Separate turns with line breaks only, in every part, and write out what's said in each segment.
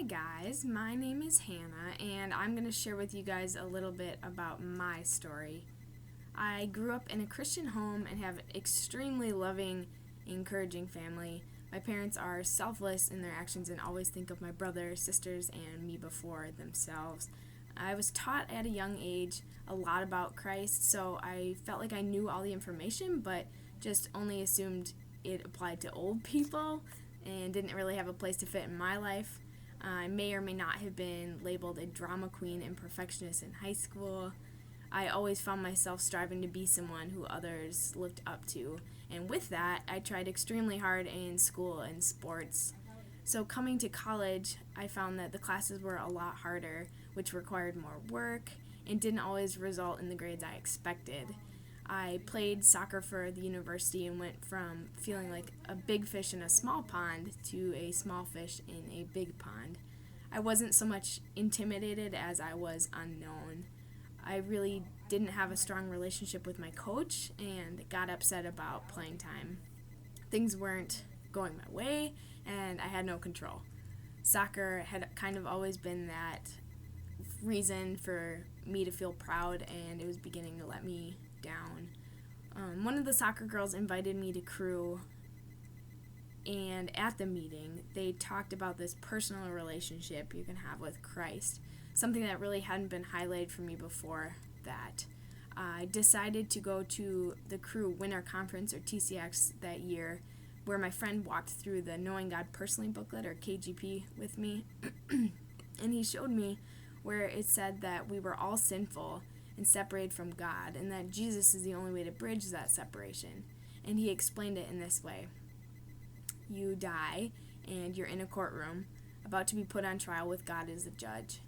guys, my name is Hannah, and I'm going to share with you guys a little bit about my story. I grew up in a Christian home and have an extremely loving, encouraging family. My parents are selfless in their actions and always think of my brothers, sisters, and me before themselves. I was taught at a young age a lot about Christ, so I felt like I knew all the information, but just only assumed it applied to old people and didn't really have a place to fit in my life. I may or may not have been labeled a drama queen and perfectionist in high school. I always found myself striving to be someone who others looked up to, and with that, I tried extremely hard in school and sports. So coming to college, I found that the classes were a lot harder, which required more work and didn't always result in the grades I expected. I played soccer for the university and went from feeling like a big fish in a small pond to a small fish in a big pond. I wasn't so much intimidated as I was unknown. I really didn't have a strong relationship with my coach and got upset about playing time. Things weren't going my way and I had no control. Soccer had kind of always been that reason for me to feel proud, and it was beginning to let me down. One of the soccer girls invited me to Cru, and at the meeting they talked about this personal relationship you can have with Christ, something that really hadn't been highlighted for me before that. I decided to go to the Cru Winter Conference, or TCX, that year, where my friend walked through the Knowing God Personally booklet, or KGP, with me, and he showed me where it said that we were all sinful and separated from God, and that Jesus is the only way to bridge that separation. And he explained it in this way. You die, and you're in a courtroom, about to be put on trial with God as the judge.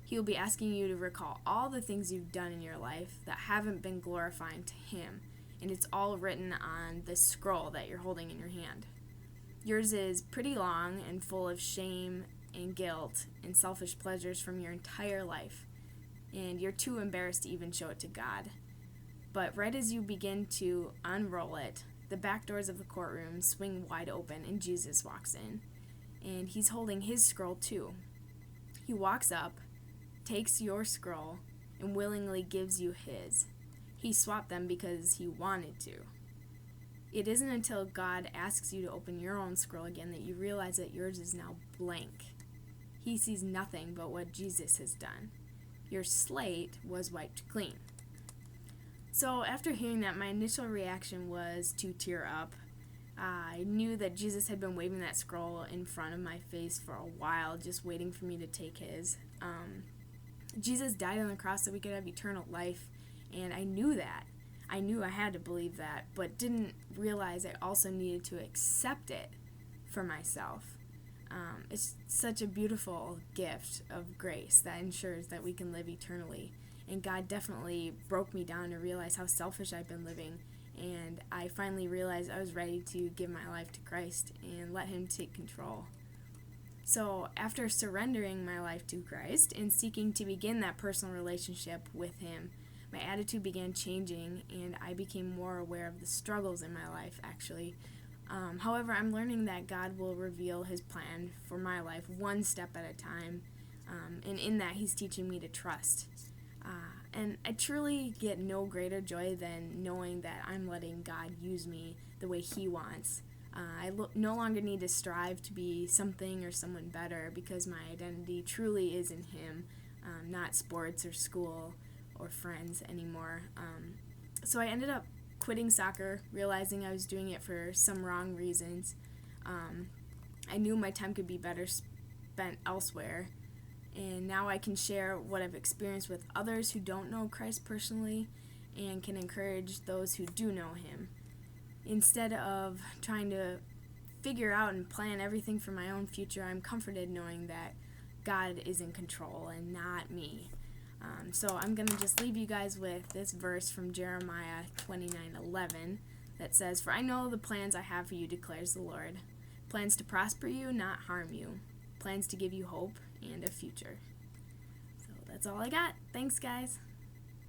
He will be asking you to recall all the things you've done in your life that haven't been glorifying to him, and it's all written on this scroll that you're holding in your hand. Yours is pretty long and full of shame and guilt and selfish pleasures from your entire life, and you're too embarrassed to even show it to God. But right as you begin to unroll it, the back doors of the courtroom swing wide open and Jesus walks in, and he's holding his scroll too. He walks up, takes your scroll, and willingly gives you his. He swapped them because he wanted to. It isn't until God asks you to open your own scroll again that you realize that yours is now blank. He sees nothing but what Jesus has done. Your slate was wiped clean. So after hearing that, my initial reaction was to tear up. I knew that Jesus had been waving that scroll in front of my face for a while, just waiting for me to take his. Jesus died on the cross so we could have eternal life, and I knew that. I knew I had to believe that, but didn't realize I also needed to accept it for myself. It's such a beautiful gift of grace that ensures that we can live eternally. And God definitely broke me down to realize how selfish I've been living. And I finally realized I was ready to give my life to Christ and let him take control. So after surrendering my life to Christ and seeking to begin that personal relationship with him, my attitude began changing and I became more aware of the struggles in my life, actually. However, I'm learning that God will reveal his plan for my life one step at a time, and in that he's teaching me to trust. And I truly get no greater joy than knowing that I'm letting God use me the way he wants. I no longer need to strive to be something or someone better because my identity truly is in him, not sports or school or friends anymore. So I ended up quitting soccer, realizing I was doing it for some wrong reasons. I knew my time could be better spent elsewhere, and now I can share what I've experienced with others who don't know Christ personally and can encourage those who do know him. Instead of trying to figure out and plan everything for my own future, I'm comforted knowing that God is in control and not me. So I'm going to just leave you guys with this verse from Jeremiah 29:11 that says, "For I know the plans I have for you, declares the Lord. Plans to prosper you, not harm you. Plans to give you hope and a future." So that's all I got. Thanks, guys.